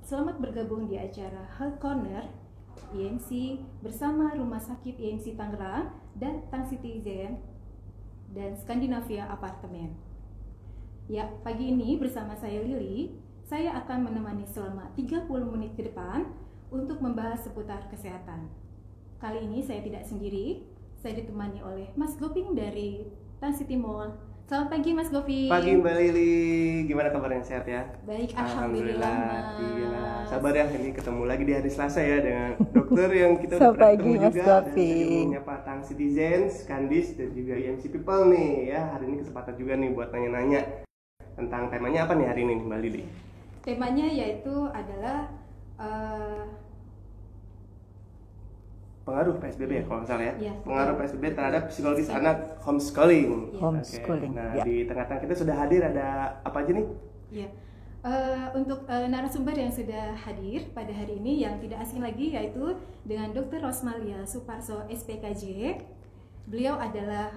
Selamat bergabung di acara Health Corner IMC bersama Rumah Sakit IMC Tangerang dan Tang Citizen dan Skandinavia Apartemen. Ya, pagi ini bersama saya Lili, saya akan menemani selama 30 menit ke depan untuk membahas seputar kesehatan. Kali ini saya tidak sendiri, saya ditemani oleh Mas Goping dari Tang City Mall. Selamat pagi Mas Goping. Pagi Mbak Lili, gimana kabarnya, sehat ya? Baik, Alhamdulillah Mas. Iya, sabar ya, ini ketemu lagi di hari Selasa ya dengan dokter yang kita udah pernah ketemu juga. Dan saya menyapa Tang Citizen, Skandis, dan juga IMC People nih ya. Hari ini kesempatan juga nih buat nanya-nanya tentang temanya apa nih hari ini Mbak Lili? Temanya yaitu adalah pengaruh PSBB ya kalau nggak salah ya, ya pengaruh PSBB terhadap psikologis anak homeschooling. Ya. Homeschooling. Okay. Nah Ya. di tengah-tengah kita sudah hadir ada apa aja nih? Ya. Untuk narasumber yang sudah hadir pada hari ini yang tidak asing lagi yaitu dengan Dr. Rosmalia Suparso SPKJ. Beliau adalah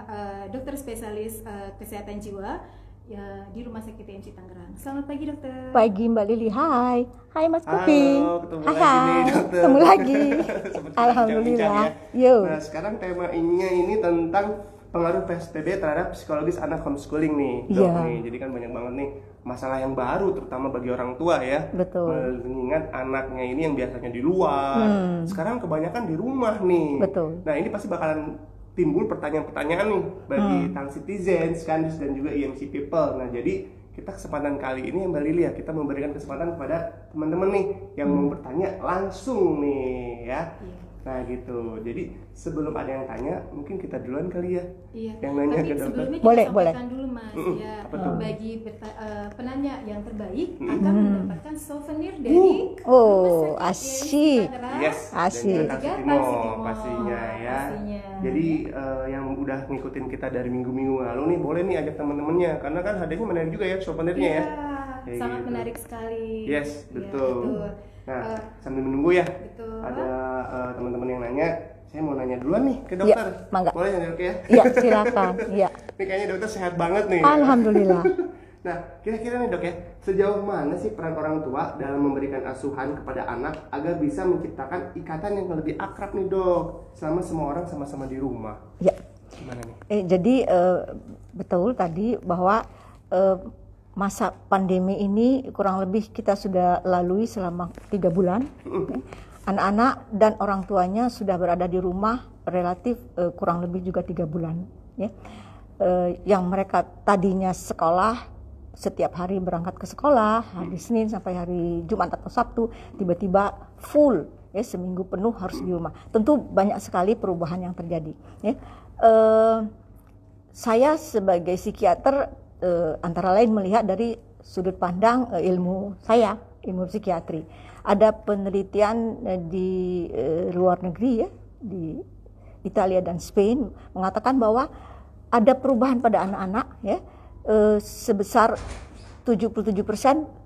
dokter spesialis kesehatan jiwa ya di Rumah Sakit IMC Tangerang. Selamat pagi dokter. Pagi Mbak Lili, hai Mas Kuping. Halo, ketemu hai, lagi nih dokter. Ketemu lagi. Seperti Alhamdulillah. bincang-bincang Yo. Nah sekarang temanya ini tentang pengaruh PSBB terhadap psikologis anak homeschooling nih dok Iya. nih. Jadi kan banyak banget nih masalah yang baru terutama bagi orang tua ya. Betul. Mengingat anaknya ini yang biasanya di luar, sekarang kebanyakan di rumah nih. Betul. Nah ini pasti bakalan timbul pertanyaan-pertanyaan nih bagi Tang Citizen, Skandis dan juga IMC People. Nah jadi kita kesempatan kali ini Mbak Lili ya, kita memberikan kesempatan kepada teman-teman nih yang mau bertanya langsung nih ya. Iya. Nah gitu, jadi sebelum ada yang tanya, mungkin kita duluan kali ya. Iya. Yang nanya Tapi ke dokter. sebelumnya kita Boleh. sampaikan dulu Mas ya. apa tuh? Bagi penanya yang terbaik akan mendapatkan souvenir dari Oh, Rumah Sakit asyik. IMC Tangerang. Yes, Asik. dan juga Juga Tang Tang City City Mall Mall, pastinya ya. pastinya. Jadi yang udah ngikutin kita dari minggu-minggu lalu nih, boleh nih ajak teman-temannya, karena kan hadiahnya menarik juga ya, souvenirnya Iya, ya. Kayak sangat gitu. menarik sekali. Yes, Ya, betul. Nah, Eh, sambil menunggu ya, betul. ada teman-teman yang nanya. Saya mau nanya duluan nih ke dokter. Ya, mangga. Boleh ya dok ya? Iya, silakan. Iya. Ini kayaknya dokter sehat banget nih. Alhamdulillah. Nah, kira-kira nih dok ya, sejauh mana sih peran orang tua dalam memberikan asuhan kepada anak agar bisa menciptakan ikatan yang lebih akrab nih dok, selama semua orang sama-sama di rumah? Ya. Gimana nih? Jadi betul tadi bahwa masa pandemi ini kurang lebih kita sudah lalui selama 3 bulan. Anak-anak dan orang tuanya sudah berada di rumah relatif kurang lebih juga 3 bulan. Ya. Yang mereka tadinya sekolah, setiap hari berangkat ke sekolah, hari Senin sampai hari Jumat atau Sabtu, tiba-tiba full, ya, seminggu penuh harus di rumah. Tentu banyak sekali perubahan yang terjadi. Ya. Saya sebagai psikiater antara lain melihat dari sudut pandang ilmu saya, ilmu psikiatri. Ada penelitian di luar negeri ya, di Italia dan Spain mengatakan bahwa ada perubahan pada anak-anak ya, sebesar 77%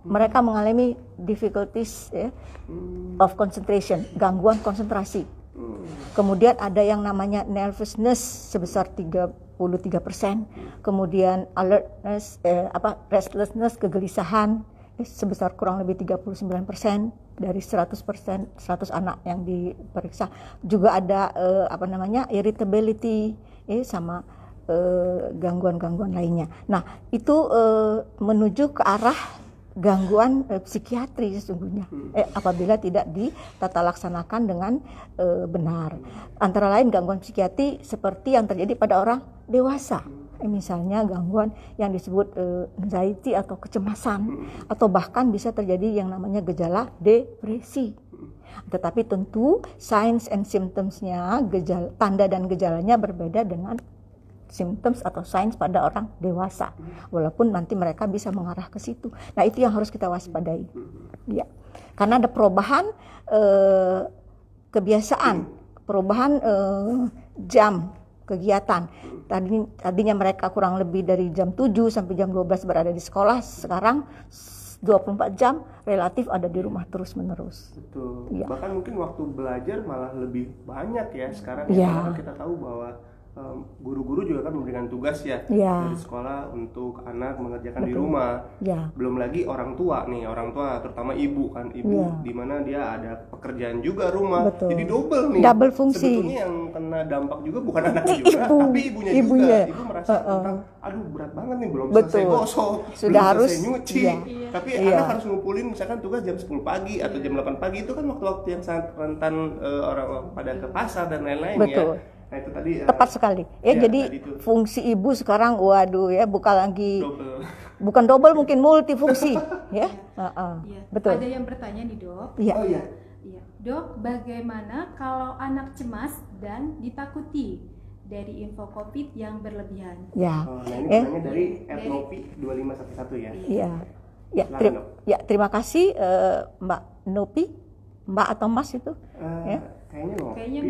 mereka mengalami difficulties ya, of concentration, gangguan konsentrasi. Kemudian ada yang namanya nervousness sebesar 33%, kemudian alertness, restlessness, kegelisahan sebesar kurang lebih 39% dari 100% 100 anak yang diperiksa. Juga ada irritability sama gangguan-gangguan lainnya. Nah, itu menuju ke arah gangguan psikiatri sesungguhnya apabila tidak ditata laksanakan dengan benar. Antara lain gangguan psikiatri seperti yang terjadi pada orang dewasa. Misalnya gangguan yang disebut anxiety atau kecemasan, atau bahkan bisa terjadi yang namanya gejala depresi. Tetapi tentu signs and symptoms-nya, tanda dan gejalanya berbeda dengan symptoms atau signs pada orang dewasa, walaupun nanti mereka bisa mengarah ke situ. Nah, itu yang harus kita waspadai, ya, karena ada perubahan kebiasaan, perubahan jam kegiatan. Tadinya mereka kurang lebih dari jam 7 sampai jam 12 berada di sekolah, sekarang 24 jam relatif ada di rumah terus-menerus. Betul. Ya. Bahkan mungkin waktu belajar malah lebih banyak ya sekarang. Ya. Karena kita tahu bahwa guru-guru juga kan memberikan tugas ya dari sekolah untuk anak mengerjakan di rumah. Belum lagi orang tua terutama ibu kan, di mana dia ada pekerjaan juga rumah. Jadi double fungsi. Sebetulnya yang kena dampak juga bukan anaknya juga, tapi ibunya juga. Ibu merasa tentang aduh berat banget nih, belum selesai gosok, sudah belum harus selesai nyuci. Tapi anak harus ngumpulin misalkan tugas jam 10 pagi atau jam 8 pagi, itu kan waktu-waktu yang sangat rentan orang pada ke pasar dan lain-lain ya. Nah, itu tadi tepat sekali ya, jadi fungsi ibu sekarang waduh ya, bukan lagi bukan double, mungkin multifungsi ya. Betul. Ada yang bertanya nih dok. Dok, bagaimana kalau anak cemas dan ditakuti dari info COVID yang berlebihan? Nah ini pertanyaannya dari @nopi 2511 ya. Terima kasih Mbak Nopi, Mbak atau Mas itu? Kayaknya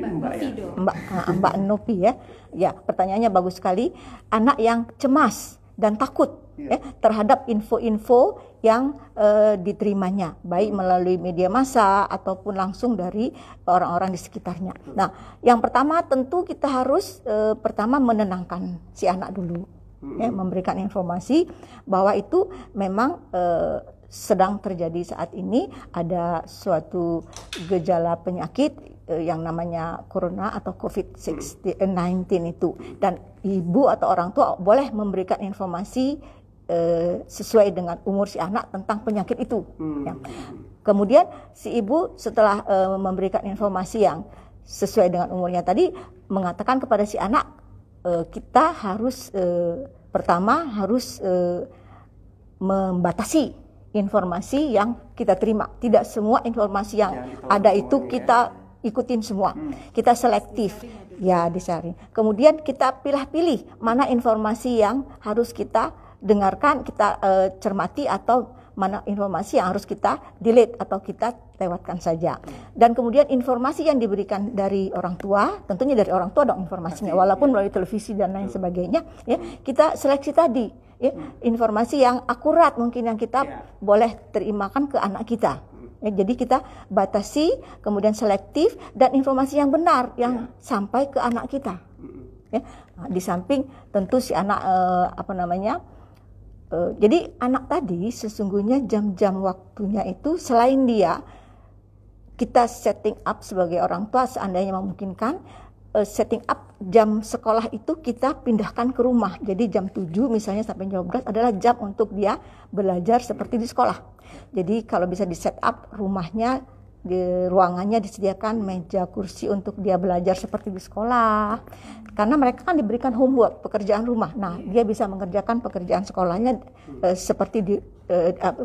Mbak Nopi ya. Ya, pertanyaannya bagus sekali. Anak yang cemas dan takut terhadap info-info yang diterimanya, baik melalui media massa ataupun langsung dari orang-orang di sekitarnya. Nah, yang pertama tentu kita harus pertama menenangkan si anak dulu, memberikan informasi bahwa itu memang sedang terjadi saat ini, ada suatu gejala penyakit yang namanya corona atau COVID-19 itu, dan ibu atau orang tua boleh memberikan informasi sesuai dengan umur si anak tentang penyakit itu. Kemudian si ibu setelah memberikan informasi yang sesuai dengan umurnya tadi, mengatakan kepada si anak, kita harus pertama harus membatasi informasi yang kita terima. Tidak semua informasi yang ada itu kita ikutin semua. Kita selektif, disaring. Kemudian kita pilih-pilih mana informasi yang harus kita dengarkan, kita cermati, atau mana informasi yang harus kita delete atau kita lewatkan saja. Dan kemudian informasi yang diberikan dari orang tua, tentunya dari orang tua dong informasinya, walaupun melalui televisi dan lain sebagainya, ya kita seleksi tadi, ya informasi yang akurat mungkin yang kita boleh terimakan ke anak kita. Ya, jadi kita batasi, kemudian selektif, dan informasi yang benar yang sampai ke anak kita. Ya, nah, di samping tentu si anak jadi anak tadi sesungguhnya jam-jam waktunya itu selain dia kita setting up sebagai orang tua seandainya memungkinkan, setting up jam sekolah itu kita pindahkan ke rumah. Jadi jam 7 misalnya sampai jam 12 adalah jam untuk dia belajar seperti di sekolah. Jadi kalau bisa di set up rumahnya, di ruangannya disediakan meja kursi untuk dia belajar seperti di sekolah, karena mereka kan diberikan homework, pekerjaan rumah. Nah, dia bisa mengerjakan pekerjaan sekolahnya seperti di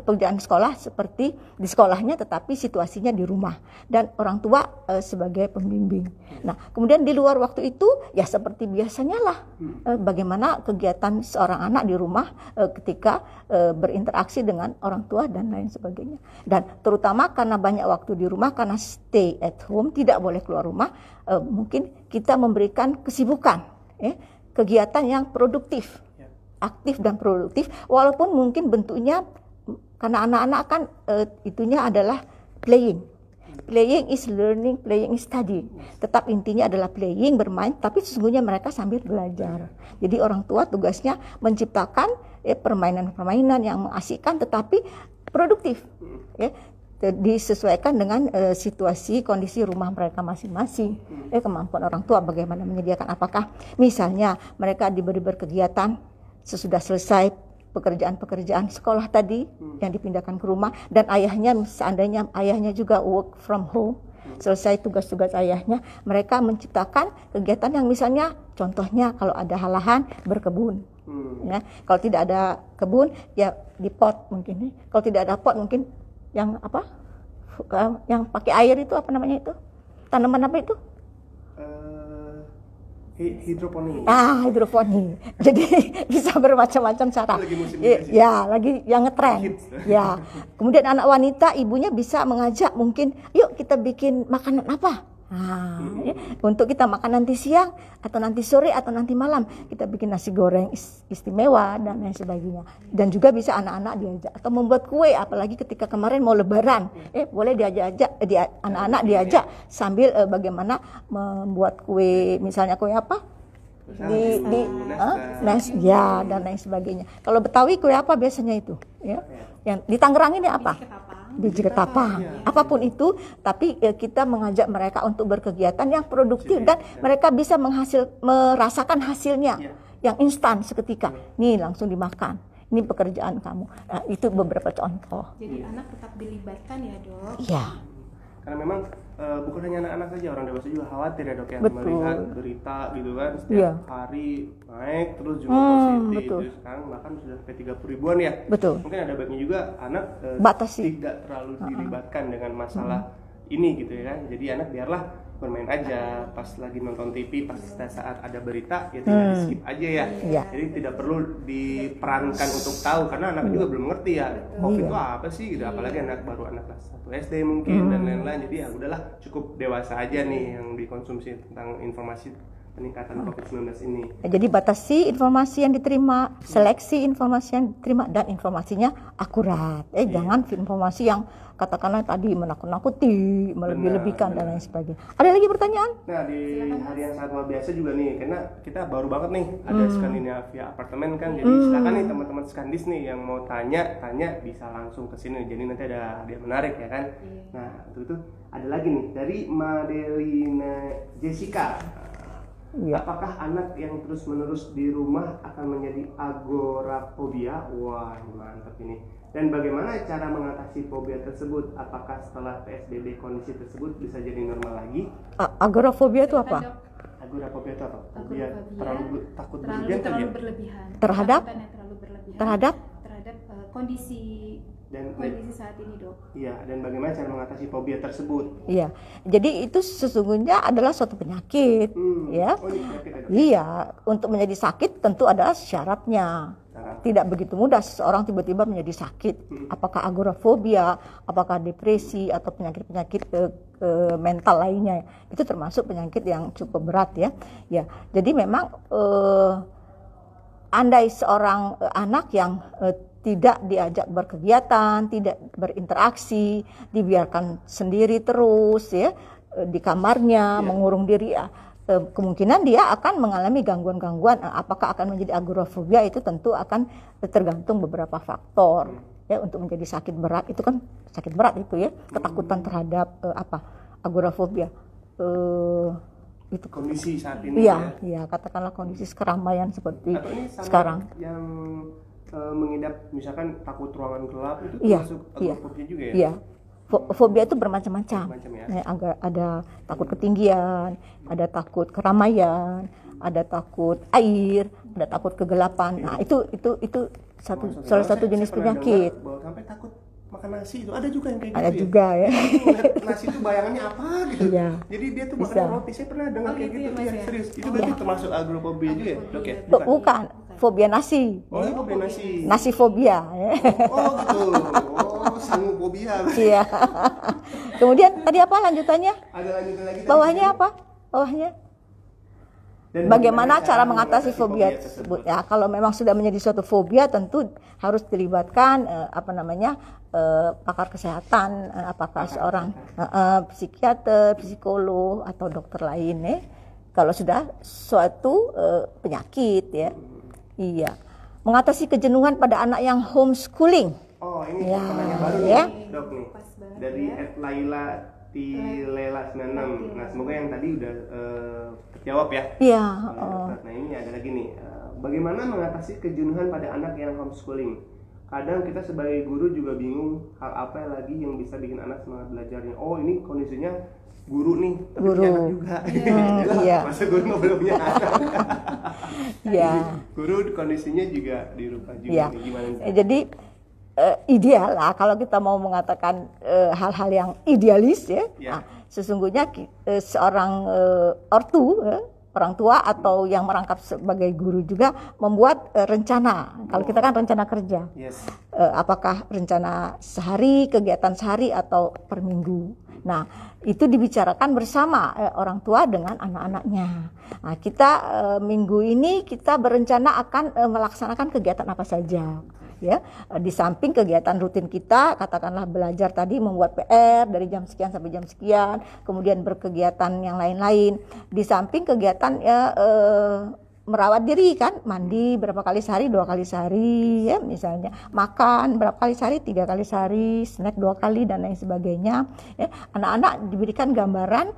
pekerjaan sekolah seperti di sekolahnya, tetapi situasinya di rumah dan orang tua sebagai pembimbing. Nah, kemudian di luar waktu itu ya seperti biasanya lah, bagaimana kegiatan seorang anak di rumah ketika berinteraksi dengan orang tua dan lain sebagainya. Dan terutama karena banyak waktu di rumah, karena stay at home, tidak boleh keluar rumah, mungkin kita memberikan kesibukan, kegiatan yang produktif, aktif dan produktif, walaupun mungkin bentuknya, karena anak-anak kan itunya adalah playing is learning, playing is study, tetap intinya adalah playing, bermain, tapi sesungguhnya mereka sambil belajar. Jadi orang tua tugasnya menciptakan permainan-permainan yang mengasihkan tetapi produktif, disesuaikan dengan situasi kondisi rumah mereka masing-masing. Kemampuan orang tua bagaimana menyediakan, apakah misalnya mereka diberi berkegiatan sesudah selesai pekerjaan-pekerjaan sekolah tadi yang dipindahkan ke rumah, dan ayahnya seandainya ayahnya juga work from home, selesai tugas-tugas ayahnya, mereka menciptakan kegiatan yang misalnya contohnya kalau ada halahan berkebun, ya kalau tidak ada kebun ya di pot mungkin, kalau tidak ada pot mungkin yang apa, yang pakai air itu apa namanya itu, tanaman apa itu? Hidroponik. Hidroponik. Jadi bisa bermacam-macam cara. Lagi yang ngetren. Ya. Kemudian anak wanita, ibunya bisa mengajak mungkin, yuk kita bikin makanan apa? Untuk kita makan nanti siang atau nanti sore atau nanti malam, kita bikin nasi goreng istimewa dan lain sebagainya. Dan juga bisa anak-anak diajak atau membuat kue, apalagi ketika kemarin mau lebaran, boleh anak-anak diajak sambil bagaimana membuat kue, misalnya kue apa? ya dan lain sebagainya. Kalau Betawi kue apa biasanya itu? Ya. Yang di Tangerang ini apa? Biji ketapang. Apapun itu, tapi kita mengajak mereka untuk berkegiatan yang produktif dan mereka bisa merasakan hasilnya yang instan seketika. Nih langsung dimakan. Ini pekerjaan kamu. Nah, itu beberapa contoh. Jadi anak tetap dilibatkan ya, Dok? Iya. Karena memang bukan hanya anak-anak saja, orang dewasa juga khawatir ya, Dok, ya, Betul. melihat berita gitu kan setiap hari naik terus juga positif. Terus sekarang bahkan sudah sampai 30 ribuan ya. Betul. Mungkin ada baiknya juga anak tidak terlalu dilibatkan dengan masalah ini gitu ya kan. Jadi anak biarlah bermain aja, pas lagi nonton TV, pas saat ada berita ya tinggal di skip aja ya. Jadi tidak perlu diperankan untuk tahu karena anak juga belum ngerti ya COVID itu apa sih gitu, apalagi anak baru anak kelas 1 SD mungkin dan lain-lain. Jadi ya udahlah cukup dewasa aja nih yang dikonsumsi tentang informasi peningkatan COVID-19 ini. Jadi batasi informasi yang diterima, seleksi informasi yang diterima dan informasinya akurat. Jangan informasi yang katakanlah tadi menakut-nakuti, melebih-lebihkan dan lain sebagainya. Ada lagi pertanyaan? Nah, di hari yang sangat luar biasa juga nih, karena kita baru banget nih ada Skandinavia Apartemen kan. Jadi silakan nih teman-teman Skandis nih yang mau tanya bisa langsung ke sini. Jadi nanti ada hadiah menarik ya kan. Nah, itu ada lagi nih dari Madelina Jessica. Apakah anak yang terus-menerus di rumah akan menjadi agorafobia? Wah, mantap ini. Dan bagaimana cara mengatasi fobia tersebut? Apakah setelah PSBB kondisi tersebut bisa jadi normal lagi? Agorafobia itu apa? Agorafobia itu apa? Fobia takut berlebihan. Terhadap kondisi saat ini, Dok. Iya, dan bagaimana cara mengatasi fobia tersebut? Iya. Jadi itu sesungguhnya adalah suatu penyakit, ya. Oh, ini penyakit ada. Iya, untuk menjadi sakit tentu ada syaratnya. Tidak begitu mudah seseorang tiba-tiba menjadi sakit. Apakah agorafobia, apakah depresi atau penyakit-penyakit mental lainnya. Itu termasuk penyakit yang cukup berat ya. Ya. Jadi memang andai seorang anak yang tidak diajak berkegiatan, tidak berinteraksi, dibiarkan sendiri terus ya di kamarnya, mengurung diri ya, kemungkinan dia akan mengalami gangguan-gangguan. Apakah akan menjadi agorafobia itu tentu akan tergantung beberapa faktor. Ya, untuk menjadi sakit berat itu kan sakit berat itu ya, ketakutan terhadap agorafobia. Itu kondisi saat ini ya, katakanlah kondisi keramaian seperti sekarang. Yang mengidap misalkan takut ruangan gelap itu termasuk agorafobia juga ya? Iya. Fobia itu bermacam-macam. Ada takut ketinggian, ada takut keramaian, ada takut air, ada takut kegelapan. Nah, itu salah satu jenis penyakit. Bahwa sampai takut makan nasi itu ada juga yang kayak ada gitu juga ya. Nasi itu bayangannya apa gitu. Iya. Jadi dia tuh makan roti. Saya pernah dengar kayak gitu. Ya, serius. Itu berarti termasuk agorafobia juga ya, Dok ya? Bukan. Fobia nasi. Oh, ya, fobia nasi. Nasi fobia. Oh, gitu. Oh, sangufobia. Iya. Kemudian tadi apa lanjutannya? Ada lanjutan lagi. Bawahnya apa? Bawahnya? Dan bagaimana cara mengatasi fobia tersebut? Ya, kalau memang sudah menjadi suatu fobia, tentu harus dilibatkan pakar kesehatan, apakah seorang psikiater, psikolog atau dokter lain ya. Kalau sudah suatu penyakit ya. Iya. Mengatasi kejenuhan pada anak yang homeschooling. Oh, ini pertanyaan baru nih, Dok nih. Dari @laila Tilela 96. Nah, semoga yang tadi udah terjawab ya. Iya. Nah, ini ada lagi nih. Bagaimana mengatasi kejenuhan pada anak yang homeschooling? Kadang kita sebagai guru juga bingung hal apa lagi yang bisa bikin anak semangat belajarnya. Oh, ini kondisinya guru nih, tapi punya anak juga. Iya. Masa guru nggak boleh punya anak? Iya. Guru kondisinya juga di rumah juga. Iya. Gimana? Jadi ideal lah kalau kita mau mengatakan hal-hal yang idealis ya. Nah, sesungguhnya seorang orang tua atau yang merangkap sebagai guru juga membuat rencana. Kalau kita kan rencana kerja. Apakah rencana sehari, kegiatan sehari atau per minggu. Nah, itu dibicarakan bersama orang tua dengan anak-anaknya. Nah, kita minggu ini kita berencana akan melaksanakan kegiatan apa saja. Ya, di samping kegiatan rutin kita, katakanlah belajar tadi membuat PR dari jam sekian sampai jam sekian, kemudian berkegiatan yang lain-lain. Di samping kegiatan merawat diri kan, mandi berapa kali sehari, 2 kali sehari ya misalnya, makan berapa kali sehari, 3 kali sehari, snack 2 kali dan lain sebagainya ya. Anak-anak diberikan gambaran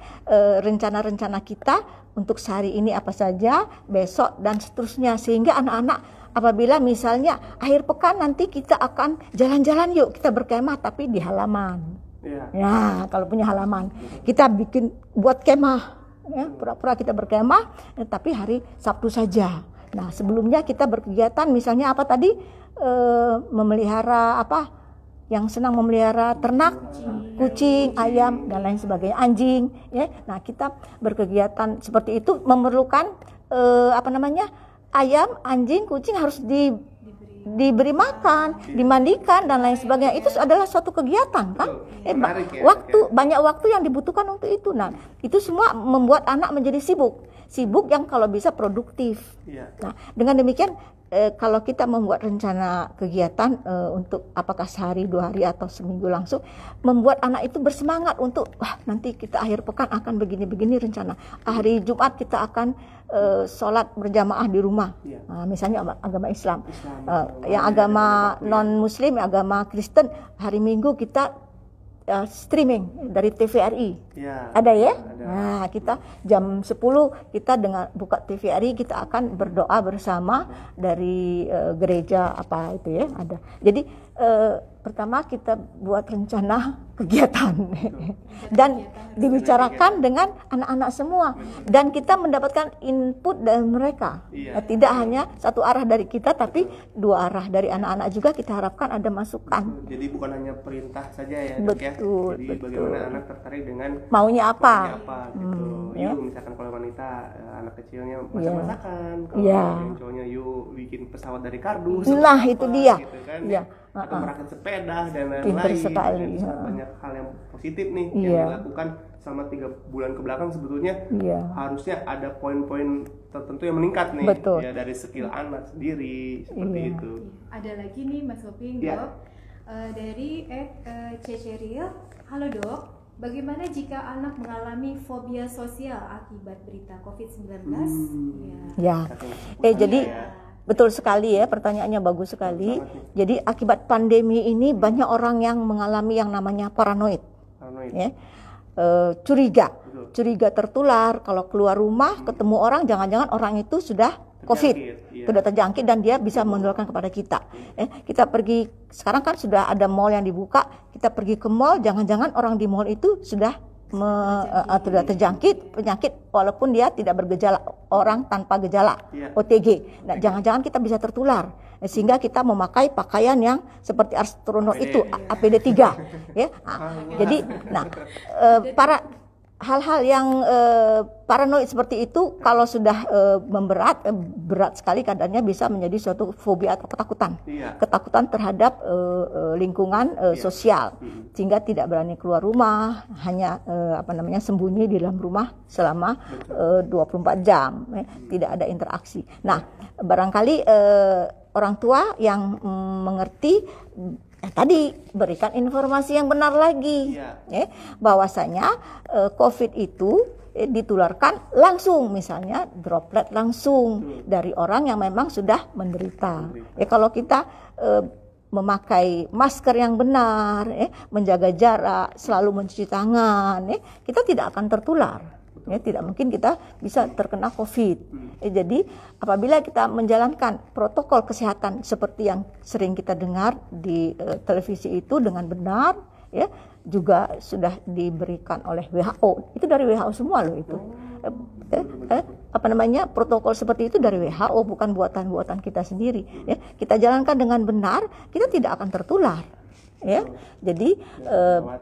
rencana-rencana kita untuk sehari ini apa saja, besok dan seterusnya, sehingga anak-anak apabila misalnya akhir pekan nanti kita akan jalan-jalan yuk, kita berkemah tapi di halaman. Ya, kalau punya halaman kita buat kemah ya, pura-pura kita berkemah tapi hari Sabtu saja. Nah, sebelumnya kita berkegiatan misalnya apa tadi, memelihara apa, yang senang memelihara ternak, kucing, ayam dan lain sebagainya, anjing ya. Nah, kita berkegiatan seperti itu memerlukan ayam, anjing, kucing harus diberi makan, dimandikan dan lain sebagainya. Itu adalah suatu kegiatan kan. Banyak waktu yang dibutuhkan untuk itu. Nah, itu semua membuat anak menjadi sibuk yang kalau bisa produktif. Nah, dengan demikian kalau kita membuat rencana kegiatan untuk apakah sehari, 2 hari atau seminggu langsung, membuat anak itu bersemangat untuk nanti kita akhir pekan akan begini-begini rencana. Hari Jumat kita akan sholat berjamaah di rumah. Misalnya agama Islam. Yang agama non Muslim, agama Kristen, hari Minggu kita streaming dari TVRI. Ada ya? Nah, kita jam 10 kita dengan buka TVRI, kita akan berdoa bersama dari gereja apa itu ya, ada. Jadi pertama kita buat rencana kegiatan dan dibicarakan dengan anak-anak semua, dan kita mendapatkan input dari mereka. Tidak hanya satu arah dari kita, tapi 2 arah dari anak-anak juga kita harapkan ada masukan. Jadi bukan hanya perintah saja ya, betul, ya. Jadi bagaimana anak tertarik dengan maunya apa gitu. Ya. Misalkan kalau wanita, anak kecilnya masak-masakan, kalau yang cowoknya yuk bikin pesawat dari kardus. Nah, itu dia. Gitu kan, atau merakit sepeda dan lain-lain. Pinter sekali. Banyak hal yang positif nih yang dilakukan selama 3 bulan ke belakang. Sebetulnya harusnya ada poin-poin tertentu yang meningkat nih. Betul. Ya, dari skill anak sendiri seperti itu. Ada lagi nih Mas Oping, Dok, dari Ceceril. Halo Dok, bagaimana jika anak mengalami fobia sosial akibat berita COVID-19? Jadi betul sekali ya, pertanyaannya bagus sekali. Jadi akibat pandemi ini banyak orang yang mengalami yang namanya paranoid. Ya. Curiga tertular, kalau keluar rumah ketemu orang, jangan-jangan orang itu sudah COVID, sudah terjangkit dan dia bisa menularkan kepada kita. Kita pergi, sekarang kan sudah ada mall yang dibuka, kita pergi ke mall, jangan-jangan orang di mall itu sudah terjangkit penyakit walaupun dia tidak bergejala, orang tanpa gejala, OTG. Nah, jangan-jangan kita bisa tertular sehingga kita memakai pakaian yang seperti astronot itu, APD 3 ya. Jadi para hal-hal yang paranoid seperti itu kalau sudah berat sekali keadaannya bisa menjadi suatu fobia atau ketakutan terhadap lingkungan sosial, sehingga tidak berani keluar rumah, hanya sembunyi di dalam rumah selama 24 jam, tidak ada interaksi. Nah, barangkali orang tua yang mengerti tadi berikan informasi yang benar lagi, bahwasanya COVID itu ditularkan langsung, misalnya droplet langsung dari orang yang memang sudah menderita. Kalau kita memakai masker yang benar, menjaga jarak, selalu mencuci tangan, kita tidak akan tertular. Tidak mungkin kita bisa terkena COVID. Jadi apabila kita menjalankan protokol kesehatan seperti yang sering kita dengar di televisi itu dengan benar, juga sudah diberikan oleh WHO. Itu dari WHO semua loh itu. Protokol seperti itu dari WHO, bukan buatan-buatan kita sendiri. Kita jalankan dengan benar, kita tidak akan tertular. Jadi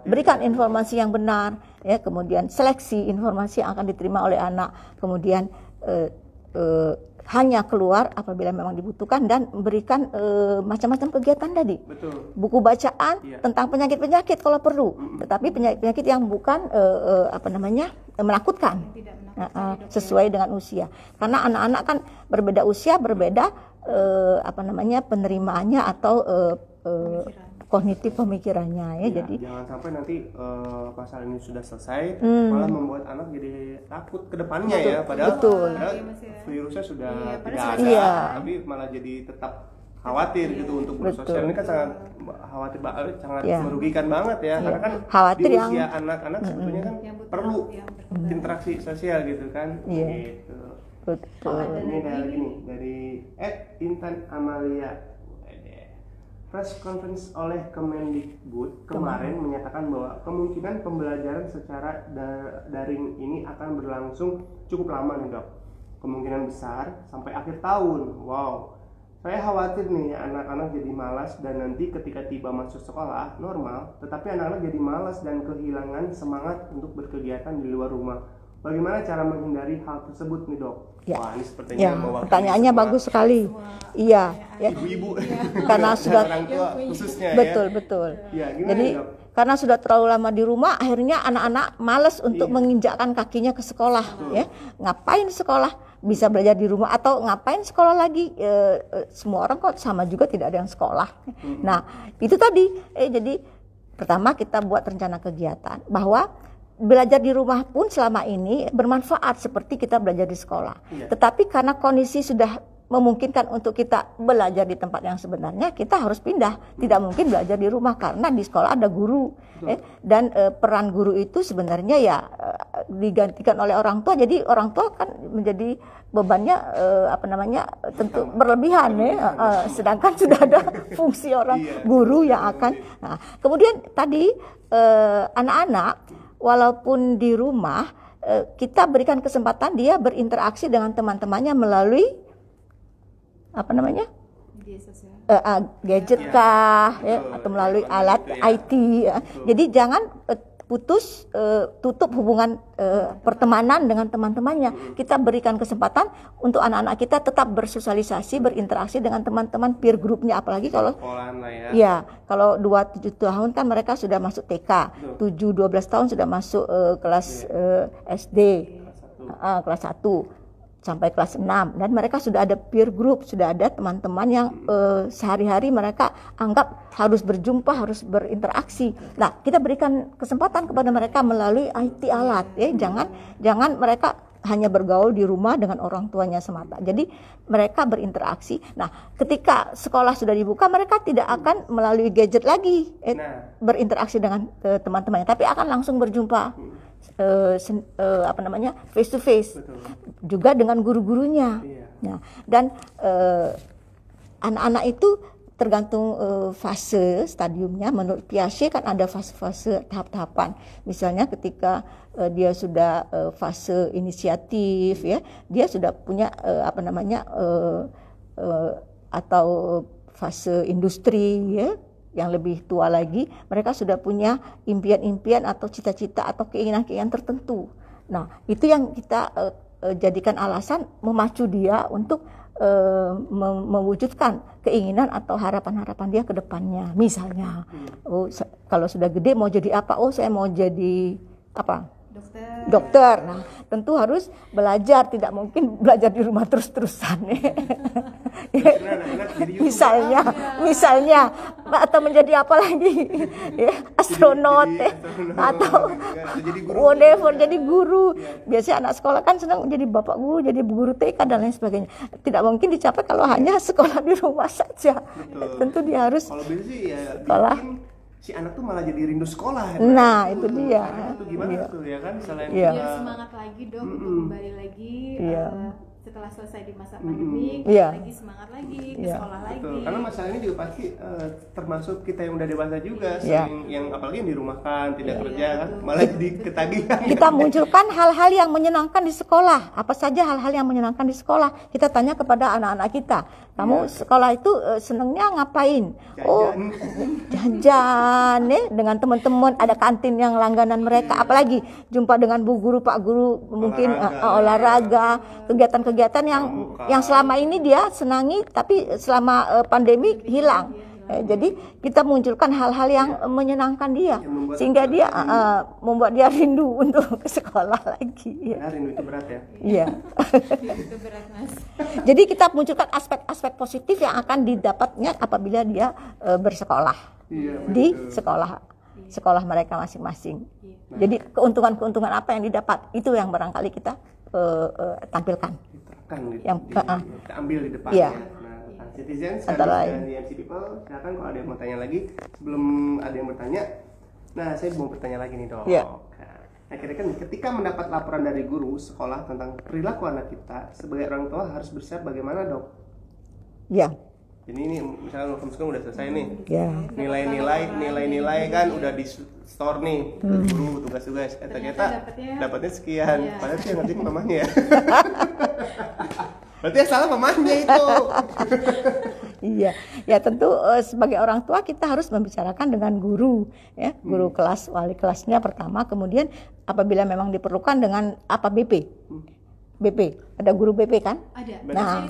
berikan informasi yang benar, kemudian seleksi informasi yang akan diterima oleh anak, kemudian hanya keluar apabila memang dibutuhkan, dan memberikan macam-macam kegiatan tadi. Buku bacaan tentang penyakit-penyakit kalau perlu, tetapi penyakit-penyakit yang bukan menakutkan, sesuai dengan usia, karena anak-anak kan berbeda usia, berbeda penerimaannya atau kognitif pemikirannya ya. Jadi jangan sampai nanti pasal ini sudah selesai malah membuat anak jadi takut ke depannya ya, padahal virusnya sudah tidak ada, tapi malah jadi tetap khawatir gitu untuk bersosial. Ini kan sangat khawatir banget, sangat merugikan banget ya, karena kan khawatir di usia anak-anak sebetulnya kan perlu interaksi sosial gitu kan. Gitu. Betul. Ini ada lagi nih dari Intan Amalia. Press conference oleh Kemendikbud kemarin menyatakan bahwa kemungkinan pembelajaran secara daring ini akan berlangsung cukup lama nih dok. Kemungkinan besar sampai akhir tahun. Wow. Saya khawatir nih anak-anak jadi malas dan nanti ketika tiba masuk sekolah normal, tetapi anak-anak jadi malas dan kehilangan semangat untuk berkegiatan di luar rumah. Bagaimana cara menghindari hal tersebut nih dok? Ya. Wah, ini sepertinya pertanyaannya bagus sekali. Iya, ya. Ibu-ibu karena sudah orang tua khususnya betul. Ya, jadi karena sudah terlalu lama di rumah, akhirnya anak-anak malas untuk menginjakkan kakinya ke sekolah. Ya, ngapain sekolah? Bisa belajar di rumah atau ngapain sekolah lagi? Semua orang kok sama juga, tidak ada yang sekolah. Nah, itu tadi. Jadi pertama kita buat rencana kegiatan bahwa belajar di rumah pun selama ini bermanfaat seperti kita belajar di sekolah. Tetapi karena kondisi sudah memungkinkan untuk kita belajar di tempat yang sebenarnya, kita harus pindah. Tidak mungkin belajar di rumah karena di sekolah ada guru. Dan peran guru itu sebenarnya ya digantikan oleh orang tua. Jadi orang tua kan menjadi bebannya tentu berlebihan ya. Sedangkan sudah ada fungsi orang guru yang akan. Nah, kemudian tadi anak-anak walaupun di rumah kita berikan kesempatan dia berinteraksi dengan teman-temannya melalui gadget kah atau melalui alat IT ya. Jadi jangan tutup hubungan pertemanan dengan teman-temannya. Kita berikan kesempatan untuk anak-anak kita tetap bersosialisasi, berinteraksi dengan teman-teman peer groupnya, apalagi kalau kalau 2-7 tahun kan mereka sudah masuk TK, 7-12 tahun sudah masuk kelas SD, kelas 1 sampai kelas 6, dan mereka sudah ada peer group, sudah ada teman-teman yang sehari-hari mereka anggap harus berjumpa, harus berinteraksi. Nah, kita berikan kesempatan kepada mereka melalui IT alat ya. Jangan mereka hanya bergaul di rumah dengan orang tuanya semata. Jadi mereka berinteraksi. Nah, ketika sekolah sudah dibuka, mereka tidak akan melalui gadget lagi berinteraksi dengan teman-temannya, tapi akan langsung berjumpa face to face. Juga dengan guru-gurunya. Nah, dan anak-anak itu tergantung fase stadiumnya. Menurut Piaget kan ada fase-fase tahap-tahapan. Misalnya ketika dia sudah fase inisiatif ya, dia sudah punya atau fase industri ya, yang lebih tua lagi, mereka sudah punya impian-impian atau cita-cita atau keinginan-keinginan tertentu. Nah, itu yang kita jadikan alasan memacu dia untuk mewujudkan keinginan atau harapan-harapan dia ke depannya. Misalnya, kalau sudah gede mau jadi apa? Saya mau jadi apa? Dokter. Nah, tentu harus belajar, tidak mungkin belajar di rumah terus-terusan. Misalnya atau menjadi apa lagi? Astronot atau whatever, jadi guru. Biasanya anak sekolah kan senang jadi bapak guru, jadi guru TK dan lain sebagainya. Tidak mungkin dicapai kalau hanya sekolah di rumah saja. Tentu dia harus sekolah. Si anak tuh malah jadi rindu sekolah. Nah, itu dia. Itu gimana tuh ya kan, selain biar semangat lagi dong untuk kembali lagi setelah selesai di masa pandemi, lagi semangat lagi ke sekolah lagi. Betul. Karena masalah ini juga pasti termasuk kita yang udah dewasa juga, sering yang apalagi yang dirumahkan, tidak kerja kan, malah jadi ketagihan. Kita munculkan hal-hal yang menyenangkan di sekolah. Apa saja hal-hal yang menyenangkan di sekolah? Kita tanya kepada anak-anak kita. Kamu sekolah itu senangnya ngapain? Jajan dengan teman-teman, ada kantin yang langganan mereka, apalagi jumpa dengan bu guru, pak guru, mungkin olahraga, kegiatan-kegiatan yang selama ini dia senangi tapi selama pandemi hilang. Jadi kita munculkan hal-hal yang menyenangkan dia, sehingga dia membuat dia rindu untuk ke sekolah lagi. Rindu itu berat ya? Iya. Itu berat, Mas. Jadi kita munculkan aspek-aspek positif yang akan didapatnya apabila dia bersekolah. di sekolah mereka masing-masing. Jadi keuntungan-keuntungan apa yang didapat itu yang barangkali kita tampilkan. Yang kita ambil di depannya. Iya. Nah, Citizens dan YMC People, silakan kalau ada yang mau tanya lagi. Sebelum ada yang bertanya, nah saya mau bertanya lagi nih dok. Yeah. Nah, kira-kira ketika mendapat laporan dari guru sekolah tentang perilaku anak kita, sebagai orang tua harus bersiap bagaimana dok? Ya. Jadi ini misalnya homeschooling udah selesai nih, ya. nilai-nilai kan udah di store nih, guru tugas-tugas, ternyata dapatnya sekian, padahal sih yang ngerti mamanya ya. Berarti yang salah mamanya itu. Iya, ya tentu sebagai orang tua kita harus membicarakan dengan guru, ya, guru kelas, wali kelasnya pertama, kemudian apabila memang diperlukan dengan apa BP. BP, ada guru BP kan? Ada. Nah,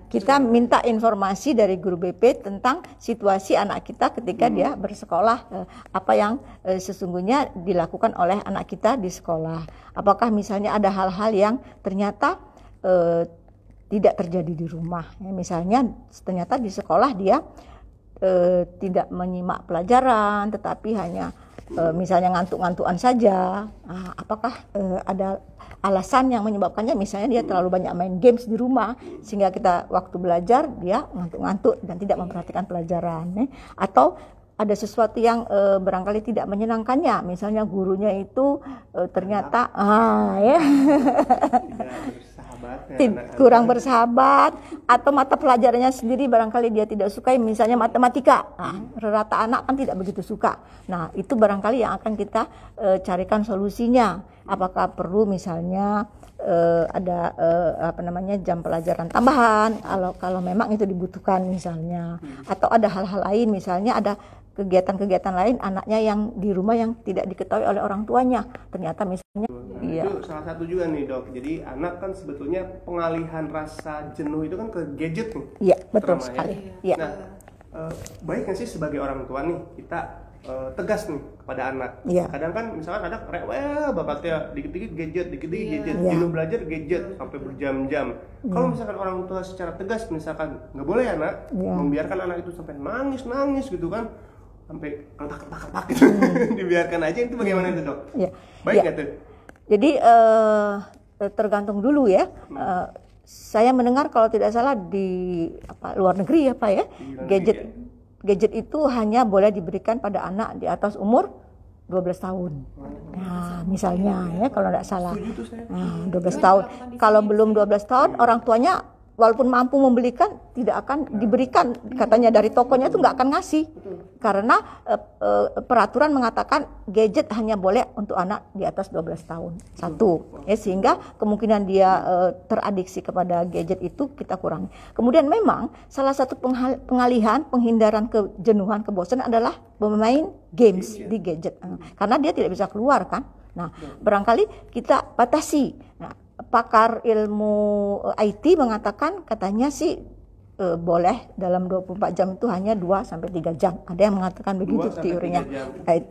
kita minta informasi dari guru BP tentang situasi anak kita ketika dia bersekolah, apa yang sesungguhnya dilakukan oleh anak kita di sekolah. Apakah misalnya ada hal-hal yang ternyata tidak terjadi di rumah. Ya, misalnya ternyata di sekolah dia tidak menyimak pelajaran, tetapi hanya misalnya ngantuk-ngantukan saja. Nah, apakah ada alasan yang menyebabkannya, misalnya dia terlalu banyak main games di rumah sehingga kita waktu belajar dia ngantuk-ngantuk dan tidak memperhatikan pelajaran, atau ada sesuatu yang barangkali tidak menyenangkannya, misalnya gurunya itu ternyata kurang bersahabat, atau mata pelajarannya sendiri barangkali dia tidak sukai, misalnya matematika. Nah, rata anak kan tidak begitu suka. Nah, itu barangkali yang akan kita carikan solusinya. Apakah perlu misalnya ada jam pelajaran tambahan kalau memang itu dibutuhkan misalnya, atau ada hal-hal lain, misalnya ada kegiatan-kegiatan lain anaknya yang di rumah yang tidak diketahui oleh orang tuanya, ternyata misalnya. Iya. Itu salah satu juga nih dok. Jadi anak kan sebetulnya pengalihan rasa jenuh itu kan ke gadget nih. Iya, betul sekali. Ya. Nah, baik nggak sih sebagai orang tua nih kita tegas nih kepada anak. Iya. Kadang kan misalkan anak rewel bakatnya, dikit-dikit gadget, gadget, jenuh belajar gadget sampai berjam-jam. Kalau misalkan orang tua secara tegas misalkan nggak boleh anak, membiarkan anak itu sampai nangis gitu kan, sampai ketak gitu, dibiarkan aja, itu bagaimana itu dok? Iya. Baik nggak tuh? Jadi tergantung dulu ya. Saya mendengar kalau tidak salah di luar negeri ya Pak ya, gadget itu hanya boleh diberikan pada anak di atas umur 12 tahun. Nah, misalnya ya kalau tidak salah. 12 tahun. Kalau belum 12 tahun orang tuanya walaupun mampu membelikan tidak akan diberikan, katanya dari tokonya itu nggak akan ngasih. Karena peraturan mengatakan gadget hanya boleh untuk anak di atas 12 tahun. Satu, ya, sehingga kemungkinan dia teradiksi kepada gadget itu kita kurangi. Kemudian memang salah satu penghindaran kejenuhan, kebosanan adalah bermain games di gadget. Karena dia tidak bisa keluar kan. Nah, barangkali kita batasi. Nah, pakar ilmu IT mengatakan katanya sih boleh dalam 24 jam itu hanya 2-3 jam. Ada yang mengatakan begitu teorinya.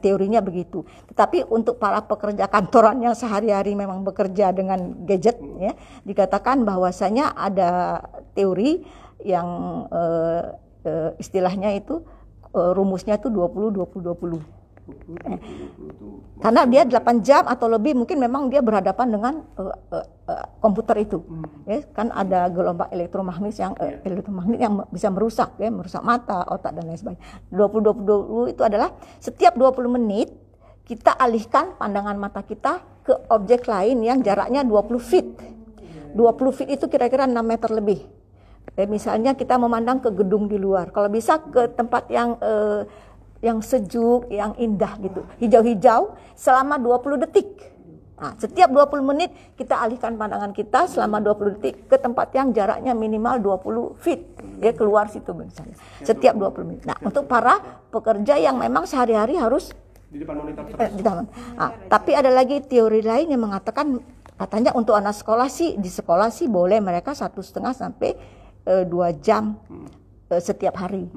Teorinya begitu. Tetapi untuk para pekerja kantoran yang sehari-hari memang bekerja dengan gadget ya, dikatakan bahwasanya ada teori yang istilahnya itu rumusnya itu 20-20-20. Karena dia 8 jam atau lebih mungkin memang dia berhadapan dengan komputer itu, ya, kan ada gelombang elektromagnet yang bisa merusak mata, otak dan lain sebagainya. 20-20 itu adalah setiap 20 menit kita alihkan pandangan mata kita ke objek lain yang jaraknya 20 feet. 20 feet itu kira-kira 6 meter lebih. Misalnya kita memandang ke gedung di luar, kalau bisa ke tempat yang sejuk, yang indah gitu, hijau-hijau selama 20 detik. Nah, setiap 20 menit kita alihkan pandangan kita selama 20 detik ke tempat yang jaraknya minimal 20 feet, ya, keluar situ misalnya. Setiap 20 menit. Nah, untuk para pekerja yang memang sehari-hari harus di depan monitor terus. Tapi ada lagi teori lain yang mengatakan katanya untuk anak sekolah sih, di sekolah sih boleh mereka 1,5 sampai 2 jam setiap hari,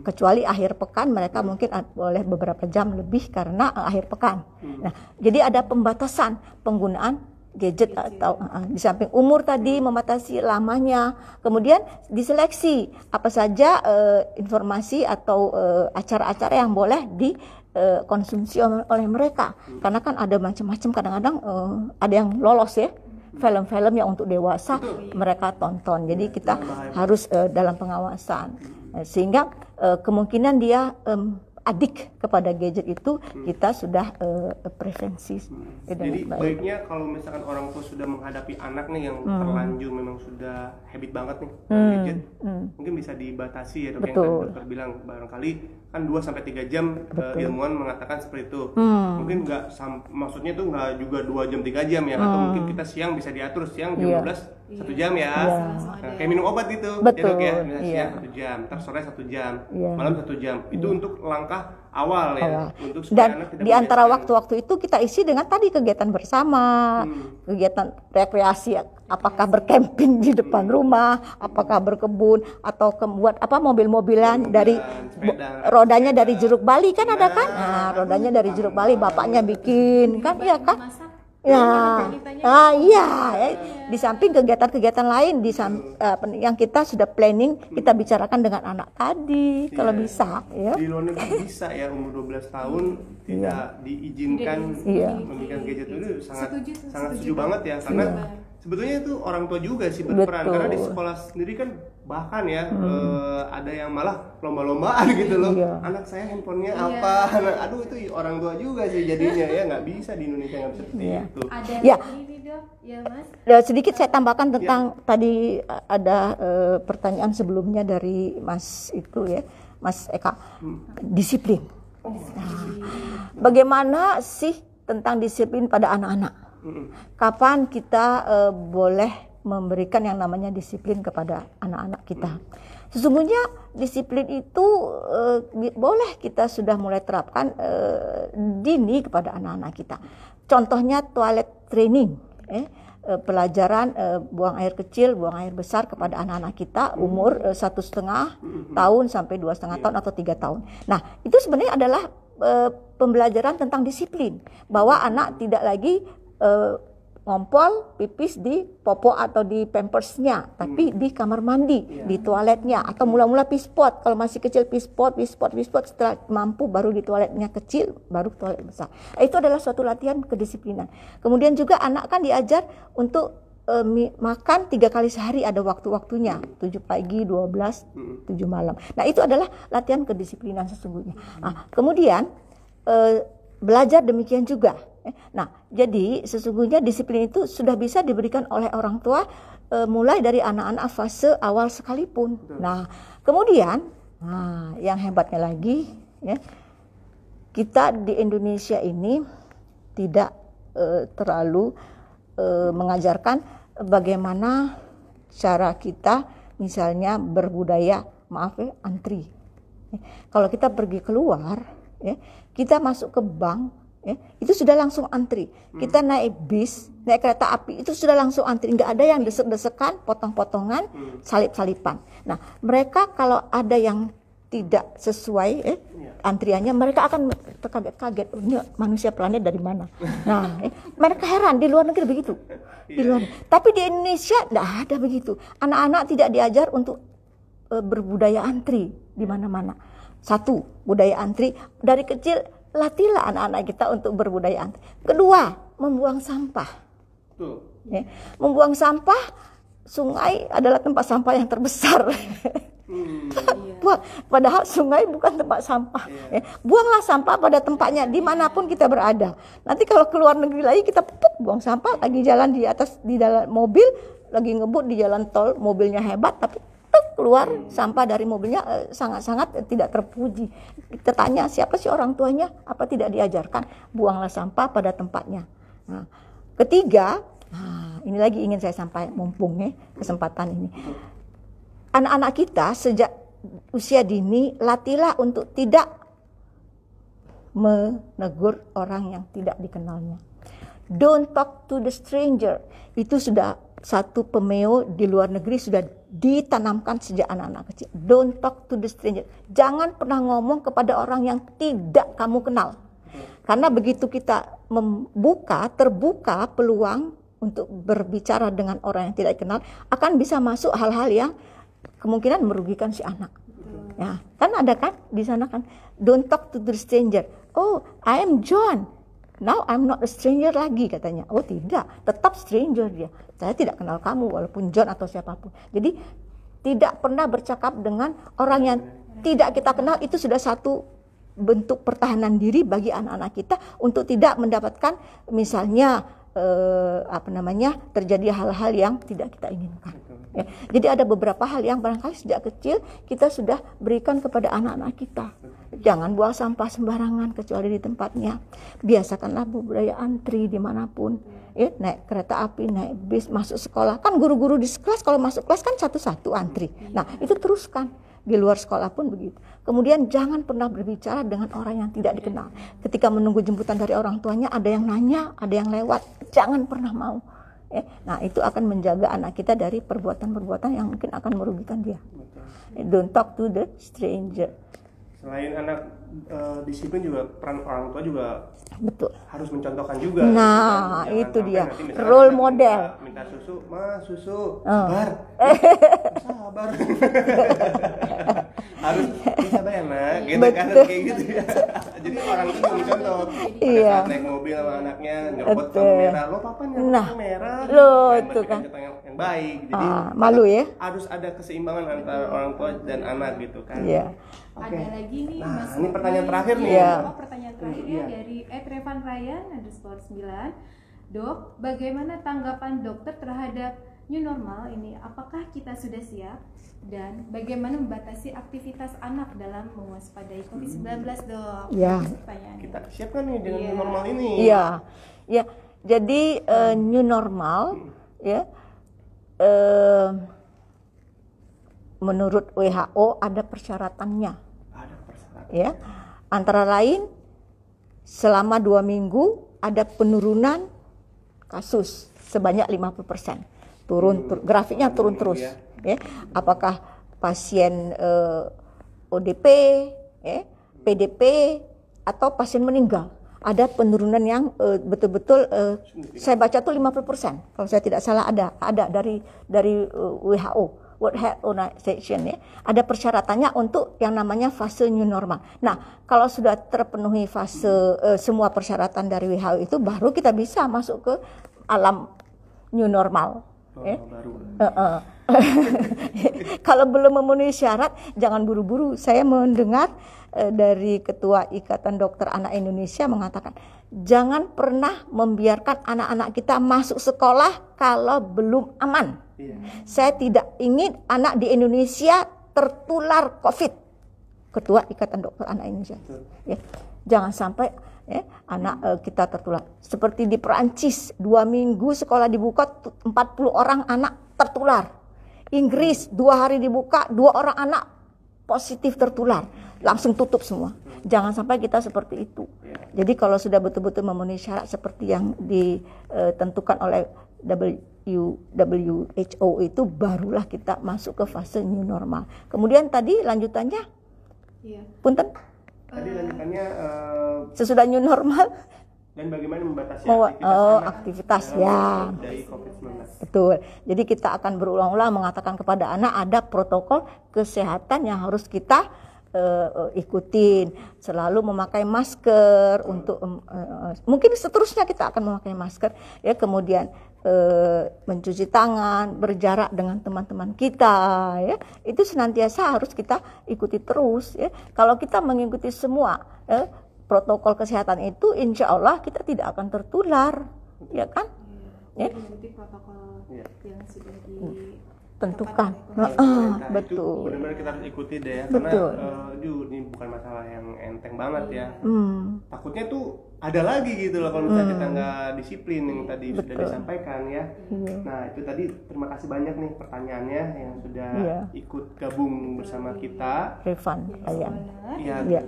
kecuali akhir pekan mereka mungkin boleh beberapa jam lebih karena akhir pekan. Nah, jadi ada pembatasan penggunaan gadget atau di samping umur tadi membatasi lamanya, kemudian diseleksi apa saja informasi atau acara-acara yang boleh dikonsumsi oleh mereka, karena kan ada macam-macam, kadang-kadang ada yang lolos ya, film-film yang untuk dewasa mereka tonton, jadi kita harus dalam pengawasan, sehingga kemungkinan dia adik kepada gadget itu kita sudah prevensi. Jadi baiknya kalau misalkan orang tua sudah menghadapi anak nih yang terlanjur memang sudah habit banget nih gadget, mungkin bisa dibatasi ya, dok, yang tadi dokter bilang barangkali kan 2-3 jam, ilmuwan mengatakan seperti itu. Mungkin nggak, maksudnya itu nggak juga 2 jam 3 jam ya, atau mungkin kita siang bisa diatur siang jam 12 1 jam ya. Nah, kayak minum obat gitu. Betul. Ya, dok ya, siang 1 jam, ntar sore 1 jam, malam 1 jam. Itu untuk langkah awal ya, untuk supaya dan anak tidak di antara waktu-waktu itu kita isi dengan tadi kegiatan bersama, kegiatan rekreasi, apakah berkemping di depan rumah, apakah berkebun, atau buat mobil-mobilan dari rodanya dari jeruk Bali kan ada kan, rodanya dari jeruk Bali bapaknya bikin kan, iya kan. Iya. Di samping kegiatan-kegiatan lain yang kita sudah planning, kita bicarakan dengan anak tadi kalau bisa ya. Di luar negeri bisa ya, umur 12 tahun tidak diizinkan memiliki gadget, itu sangat setuju banget ya, karena sebetulnya itu orang tua juga sih berperan. Karena di sekolah sendiri kan bahkan ya ada yang malah lomba-lombaan gitu loh, anak saya handphonenya apa, aduh itu orang tua juga sih jadinya ya, nggak bisa di Indonesia nggak seperti itu. Ada ini dok, ya mas. Sedikit saya tambahkan tentang tadi ada pertanyaan sebelumnya dari Mas itu ya, Mas Eka, disiplin. Bagaimana sih tentang disiplin pada anak-anak? Kapan kita boleh memberikan yang namanya disiplin kepada anak-anak kita? Sesungguhnya disiplin itu boleh kita sudah mulai terapkan dini kepada anak-anak kita. Contohnya toilet training, pelajaran buang air kecil, buang air besar kepada anak-anak kita umur 1,5 tahun sampai 2,5 tahun atau 3 tahun. Nah, itu sebenarnya adalah pembelajaran tentang disiplin, bahwa anak tidak lagi ngompol pipis di popo atau di pampersnya, tapi di kamar mandi, di toiletnya, atau mula-mula pispot, kalau masih kecil pispot, setelah mampu baru di toiletnya kecil, baru toilet besar. Itu adalah suatu latihan kedisiplinan. Kemudian juga anak kan diajar untuk makan 3 kali sehari, ada waktu-waktunya, 7 pagi, 12, 7 malam. Nah, itu adalah latihan kedisiplinan sesungguhnya. Nah, kemudian belajar demikian juga. Nah, jadi sesungguhnya disiplin itu sudah bisa diberikan oleh orang tua mulai dari anak-anak fase awal sekalipun. Nah, kemudian yang hebatnya lagi ya, kita di Indonesia ini tidak terlalu mengajarkan bagaimana cara kita misalnya berbudaya, antri. Kalau kita pergi keluar ya, kita masuk ke bank ya, itu sudah langsung antri. Kita naik bis, naik kereta api, itu sudah langsung antri. Nggak ada yang desek-desekan, potong-potongan, salip-salipan. Nah, mereka kalau ada yang tidak sesuai antriannya, mereka akan terkaget-kaget, ini manusia planet dari mana. Nah, mereka heran, di luar negeri begitu. Tapi di Indonesia nggak ada begitu. Anak-anak tidak diajar untuk berbudaya antri di mana-mana. Satu, budaya antri dari kecil. Latihlah anak-anak kita untuk berbudaya antri. Kedua, membuang sampah. Ya, membuang sampah, sungai adalah tempat sampah yang terbesar. Padahal sungai bukan tempat sampah. Ya, buanglah sampah pada tempatnya dimanapun kita berada. Nanti kalau keluar negeri lagi kita buang sampah, lagi jalan di atas di dalam mobil, lagi ngebut di jalan tol, mobilnya hebat tapi keluar sampah dari mobilnya sangat-sangat tidak terpuji. Kita tanya siapa sih orang tuanya, apa tidak diajarkan buanglah sampah pada tempatnya. Nah, ketiga, ini lagi ingin saya sampaikan mumpung kesempatan ini. Anak-anak kita sejak usia dini latihlah untuk tidak menegur orang yang tidak dikenalnya. Don't talk to the stranger. Itu sudah satu pemeo di luar negeri sudah ditanamkan sejak anak-anak kecil. Don't talk to the stranger. Jangan pernah ngomong kepada orang yang tidak kamu kenal. Karena begitu kita terbuka peluang untuk berbicara dengan orang yang tidak dikenal, akan bisa masuk hal-hal yang kemungkinan merugikan si anak. Ya, kan ada kan di sana kan, don't talk to the stranger. Oh, I am John. Now I'm not a stranger lagi katanya. Oh tidak, tetap stranger dia. Saya tidak kenal kamu walaupun John atau siapapun. Jadi tidak pernah bercakap dengan orang yang tidak kita kenal, itu sudah satu bentuk pertahanan diri bagi anak-anak kita untuk tidak mendapatkan misalnya terjadi hal-hal yang tidak kita inginkan. Ya. Jadi ada beberapa hal yang barangkali sejak kecil kita sudah berikan kepada anak-anak kita. Jangan buang sampah sembarangan kecuali di tempatnya. Biasakanlah budaya antri dimanapun. Ya, naik kereta api, naik bis, masuk sekolah. Kan guru-guru di kelas kalau masuk kelas kan satu-satu antri. Nah itu teruskan. Di luar sekolah pun begitu. Kemudian jangan pernah berbicara dengan orang yang tidak dikenal. Ketika menunggu jemputan dari orang tuanya, ada yang nanya, ada yang lewat. Jangan pernah mau. Nah itu akan menjaga anak kita dari perbuatan-perbuatan yang mungkin akan merugikan dia. Don't talk to the stranger. Selain anak disiplin juga peran orang tua juga betul harus mencontohkan juga. Nah gitu kan. itu dia role model. Minta susu, ma susu, sabar, sabar. Harus sabar ya nak, gitu kan kayak gitu ya. Jadi orang itu juga mencontoh. Iya. Saat naik mobil sama anaknya nyerobot kamera, lo papa nyerobot kamera. Lo itu kan yang baik. Jadi malu ya. Harus ada keseimbangan antara orang tua dan anak gitu kan. Iya. Okay. Ada lagi nih Mas. Ini pertanyaan terakhir nih. Ya. Pertanyaan terakhir ya dari @revanryan_9. Dok, bagaimana tanggapan dokter terhadap new normal ini? Apakah kita sudah siap? Dan bagaimana membatasi aktivitas anak dalam mewaspadai COVID-19, Dok? Ya. Kita siapkan nih dengan new normal ini. Iya. Ya. Jadi new normal ya. Menurut WHO ada persyaratannya. Ya, antara lain selama 2 minggu ada penurunan kasus sebanyak 50%. Grafiknya turun terus. Ya. Apakah pasien ODP, PDP atau pasien meninggal? Ada penurunan yang betul-betul saya baca tuh 50%. Kalau saya tidak salah ada dari WHO. World Health Organization ya, ada persyaratannya untuk yang namanya fase new normal. Nah, kalau sudah terpenuhi fase semua persyaratan dari WHO itu, baru kita bisa masuk ke alam new normal. Kalau belum memenuhi syarat, jangan buru-buru. Saya mendengar dari Ketua Ikatan Dokter Anak Indonesia mengatakan, jangan pernah membiarkan anak-anak kita masuk sekolah kalau belum aman. Saya tidak ingin anak di Indonesia tertular COVID. Ketua Ikatan Dokter Anak Indonesia. Ya. Jangan sampai anak kita tertular. Seperti di Perancis, 2 minggu sekolah dibuka, 40 orang anak tertular. Inggris 2 hari dibuka, 2 orang anak positif tertular. Langsung tutup semua. Jangan sampai kita seperti itu. Jadi kalau sudah betul-betul memenuhi syarat seperti yang ditentukan oleh WHO itu, barulah kita masuk ke fase new normal. Kemudian tadi lanjutannya, punten. Tadi lanjutannya sesudah new normal. Dan bagaimana membatasi aktivitas ya. Dari COVID-19. Betul. Jadi kita akan berulang-ulang mengatakan kepada anak ada protokol kesehatan yang harus kita ikutin. Selalu memakai masker untuk mungkin seterusnya kita akan memakai masker ya, kemudian mencuci tangan, berjarak dengan teman-teman kita ya. Itu senantiasa harus kita ikuti terus ya. Kalau kita mengikuti semua protokol kesehatan itu, insya Allah kita tidak akan tertular, ya kan? Ya. Mengikuti protokol yang sudah tentukan. Betul. Benar-benar kita harus ikuti deh ya, betul. Karena ini bukan masalah yang enteng banget ya. Takutnya tuh ada lagi gitu loh kalau misalnya kita nggak disiplin yang tadi sudah disampaikan ya. Nah itu tadi, terima kasih banyak nih pertanyaannya yang sudah ikut gabung bersama kita. Revan, Iya.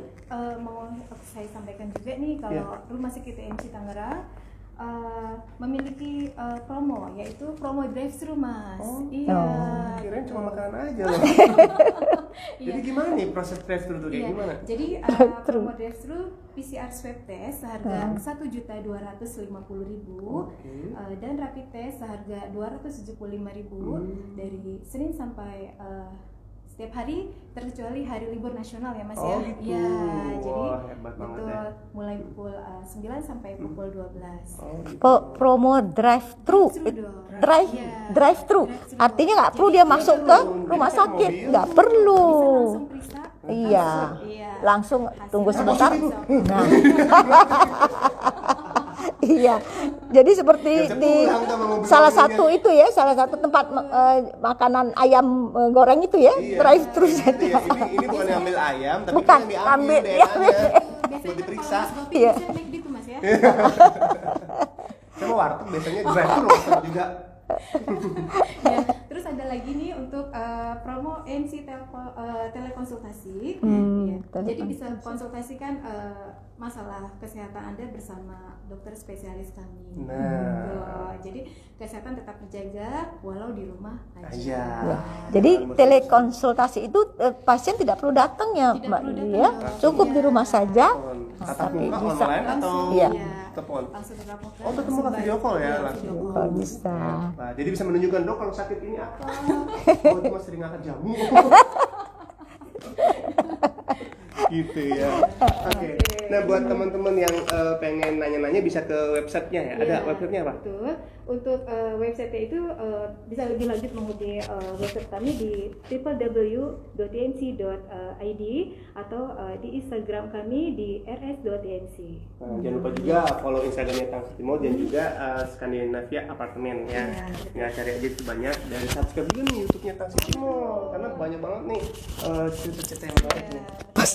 Mau saya sampaikan juga nih kalau Rumah Sakit IMC Tangerang memiliki promo, yaitu promo drive-thru, Mas. Kirain cuma makanan aja loh. Jadi gimana nih proses drive-thru tuh kayak gimana? Jadi promo drive-thru PCR swab test seharga 1.250.000 dan rapid test seharga 275.000 dari Senin sampai setiap hari terkecuali hari libur nasional ya Mas ya. Gitu. Ya, jadi hebat banget betul ya. mulai pukul 9 sampai pukul 12. Gitu. Promo drive-thru. Iya. Drive-thru. Artinya nggak perlu dia masuk ke rumah sakit, nggak perlu. Bisa langsung periksa. Iya. Langsung tunggu sebentar. Nah. Iya. Jadi seperti di salah satu itu ya, salah satu tempat makanan ayam goreng itu ya, drive-thru saja. Ya, ini bukan ambil ayam, tapi Bukan, yang diambil ambil, DNA-nya buat diperiksa. Iya. Gitu Mas ya. Sama warteg biasanya drive-thru juga. Ya, terus ada lagi nih untuk promo MC telekonsultasi. Ya, jadi bisa konsultasikan masalah kesehatan Anda bersama dokter spesialis kami. Nah, jadi kesehatan tetap terjaga walau di rumah aja. Ya. Jadi telekonsultasi itu pasien tidak perlu datang ya, Tidak Mbak perlu Dwi datang, ya, Mbak. cukup di rumah saja. Tatap Tapi muka bisa. online atau Iya. telepon? Langsung tatap muka. Oh, tatap muka video call ya, Iya, langsung. video call. Kalau bisa. Nah, jadi bisa menunjukkan dok kalau sakit ini apa? Oh, cuma sering angkat jamu. Gitu ya. Oke. Nah, buat teman-teman yang pengen nanya-nanya bisa ke websitenya ya. Ada websitenya apa? Betul. Untuk website itu bisa lebih lanjut menghubungi website kami di www.imc.id atau di Instagram kami di rs.imc. Nah, jangan lupa juga follow Instagramnya Tang Siti Mall dan juga Skandinavia Apartemen ya. Ya, cari aja itu banyak dan subscribe juga nih YouTube-nya Tang Siti Mall karena banyak banget nih cerita-cerita yang menarik nih. Pas.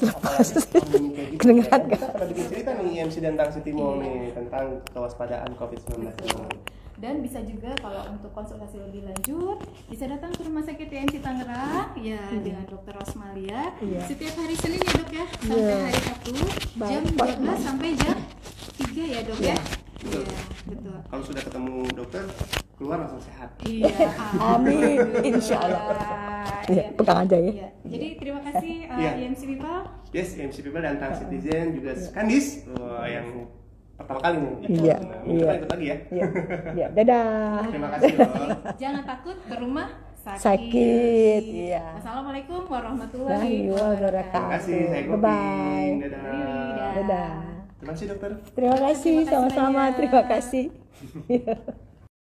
Pandemi kayak gitu. Kedengeran Ya. Kita pernah bikin cerita nih IMC dan Tang Siti Mall nih tentang kewaspadaan COVID-19 ini. Dan bisa juga kalau untuk konsultasi lebih lanjut bisa datang ke Rumah Sakit IMC Tangerang ya dengan Dr. Rosmalia setiap hari Senin ya dok ya sampai hari Sabtu jam 12 sampai jam 3 ya dok ya. Iya betul. Kalau sudah ketemu dokter keluar langsung sehat. Iya. Amin. Insya Allah. Iya. Pegang aja ya. Iya. Jadi terima kasih IMC People. Yes, IMC People dan Tang Citizen juga Skandis yang pertama kali nih. Iya. Nah, kita ikut lagi ya. Iya. Dadah. Terima kasih dok. Jangan takut ke rumah Sakit. Iya. Assalamualaikum warahmatullahi Wabarakatuh. Terima kasih, saya Gopi. Bye-bye. Dadah. Dadah. Terima kasih dokter. Terima kasih, sama-sama. Terima kasih.